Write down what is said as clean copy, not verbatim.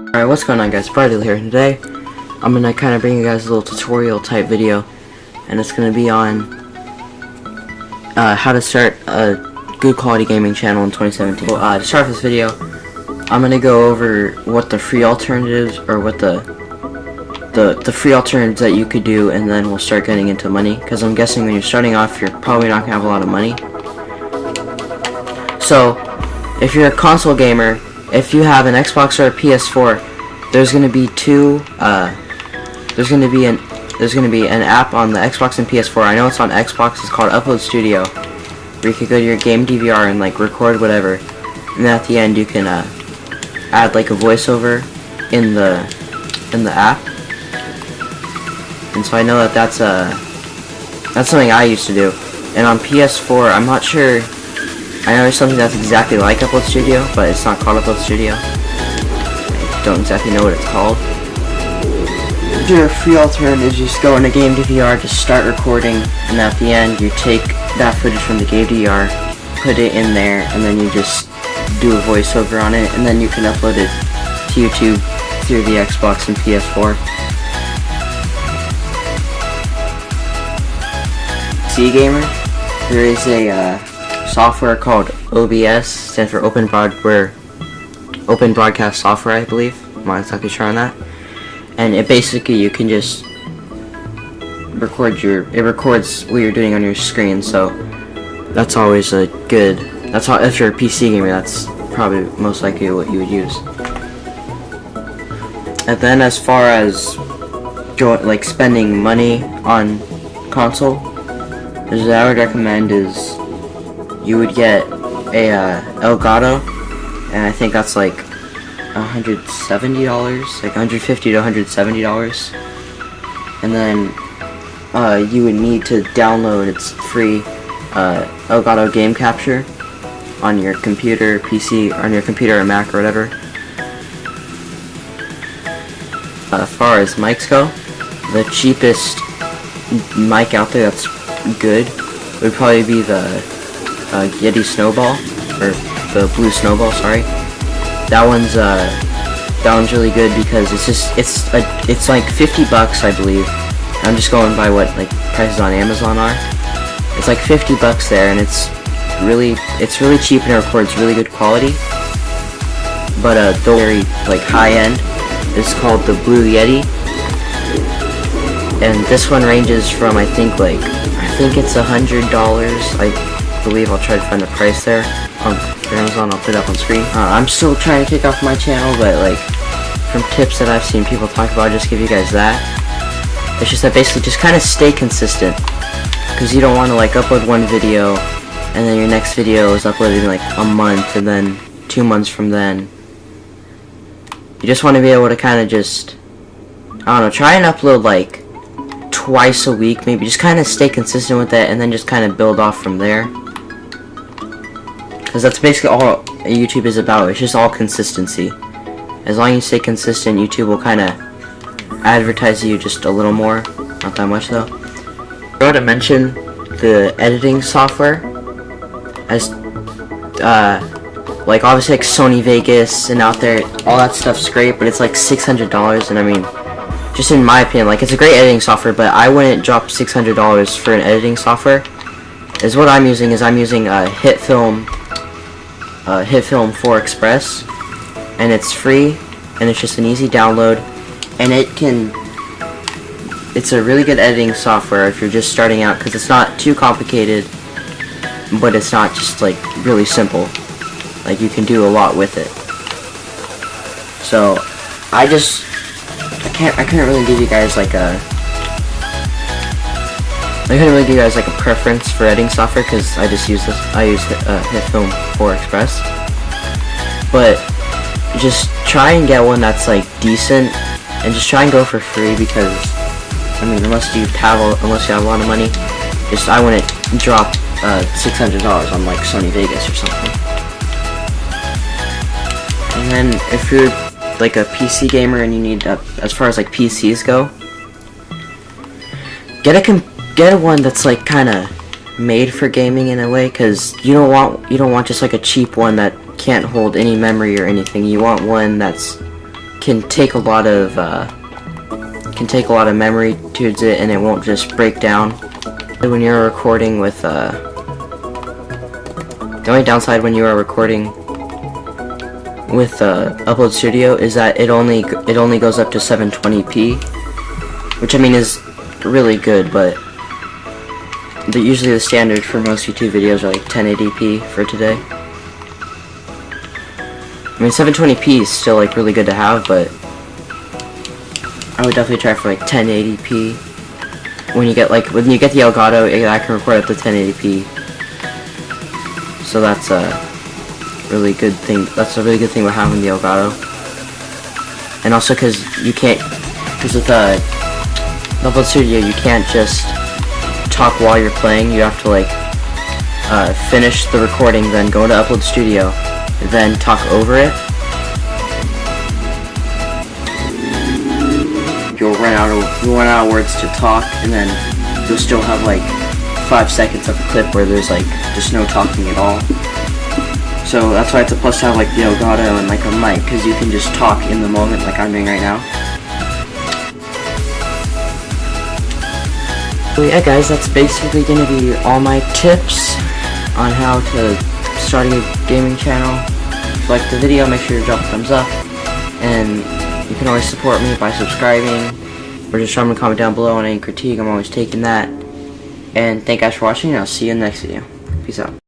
Alright, what's going on, guys? Bradley here, and today I'm gonna kind of bring you guys a little tutorial type video, and it's gonna be on how to start a good quality gaming channel in 2017. Well, to start this video, I'm gonna go over what the free alternatives, or what the free alternatives that you could do, and then we'll start getting into money, because I'm guessing when you're starting off, you're probably not gonna have a lot of money. So, if you're a console gamer, if you have an Xbox or a PS4, there's gonna be there's gonna be an app on the Xbox and PS4. I know it's on Xbox. It's called Upload Studio, where you can go to your game DVR and like record whatever, and then at the end you can add like a voiceover in the app. And so I know that that's something I used to do. And on PS4, I'm not sure. I know there's something that's exactly like Upload Studio, but it's not called Upload Studio. I don't exactly know what it's called. Your free alternative is just go into game DVR, just start recording, and at the end you take that footage from the game DVR, put it in there, and then you just do a voiceover on it, and then you can upload it to YouTube through the Xbox and PS4. PC gamer, there is a software called OBS, stands for Open Broadcast Software, I believe. I'm not exactly sure on that. And it basically, you can just records what you're doing on your screen, so that's always a good, if you're a PC gamer, that's probably most likely what you would use. And then as far as spending money on console, what I would recommend is you would get a Elgato, and I think that's like $170, like $150 to $170, and then you would need to download, it's free, Elgato Game Capture on your computer, PC, on your computer or Mac or whatever. As far as mics go, the cheapest mic out there that's good would probably be the Yeti Snowball, or the Blue Snowball, sorry. That one's really good because it's like $50, I believe. I'm just going by what like prices on Amazon are. It's like $50 there, and it's really cheap, and it records really good quality. But the very like high end is called the Blue Yeti, and this one ranges from I think it's $100. I believe. I'll try to find the price there on Amazon. I'll put it up on screen. I'm still trying to kick off my channel, but like from tips that I've seen people talk about, I'll just give you guys that. It's just that basically just kind of stay consistent, because you don't want to like upload one video and then your next video is uploaded in like a month, and then 2 months from then. You just want to be able to kind of just, I don't know, try and upload like twice a week, maybe. Just kind of stay consistent with that, and then just kind of build off from there. Because that's basically all YouTube is about. It's just all consistency. As long as you stay consistent, YouTube will kind of advertise you just a little more. Not that much though. I want to mention the editing software. As like obviously like Sony Vegas and out there, all that stuff's great, but it's like $600, and I mean, just in my opinion, like it's a great editing software, but I wouldn't drop $600 for an editing software. Is what I'm using HitFilm 4 Express, and it's free, and it's just an easy download, and it's a really good editing software if you're just starting out, because it's not too complicated, but it's not just like really simple. Like you can do a lot with it. So I couldn't really give you guys like a preference for editing software, because I use HitFilm 4 Express. But just try and get one that's like decent, and just try and go for free, because I mean, unless you have a lot of money, I wouldn't drop $600 on like Sony Vegas or something. And then if you're like a PC gamer and you need, as far as like PCs go, get one that's like kind of made for gaming in a way, because you don't want just like a cheap one that can't hold any memory or anything. You want one that's can take a lot of memory towards it, and it won't just break down. When you're recording with the only downside when you are recording with Upload Studio is that it only goes up to 720p, which I mean is really good, but usually the standard for most YouTube videos are like 1080p for today. I mean 720p is still like really good to have, but I would definitely try for like 1080p. When you get the Elgato, I can record up to 1080p. So that's a really good thing. That's a really good thing with having the Elgato. And also because with Upload Studio, you can't just talk while you're playing. You have to like finish the recording, then go into Upload Studio, then talk over it. You'll run out of words to talk, and then you'll still have like 5 seconds of a clip where there's like just no talking at all. So that's why it's a plus to have like the Elgato and like a mic, because you can just talk in the moment like I'm doing right now. So yeah guys, that's basically going to be all my tips on how to start a gaming channel. If you like the video, make sure to drop a thumbs up, and you can always support me by subscribing, or just drop me a comment down below on any critique. I'm always taking that. And thank you guys for watching, and I'll see you in the next video. Peace out.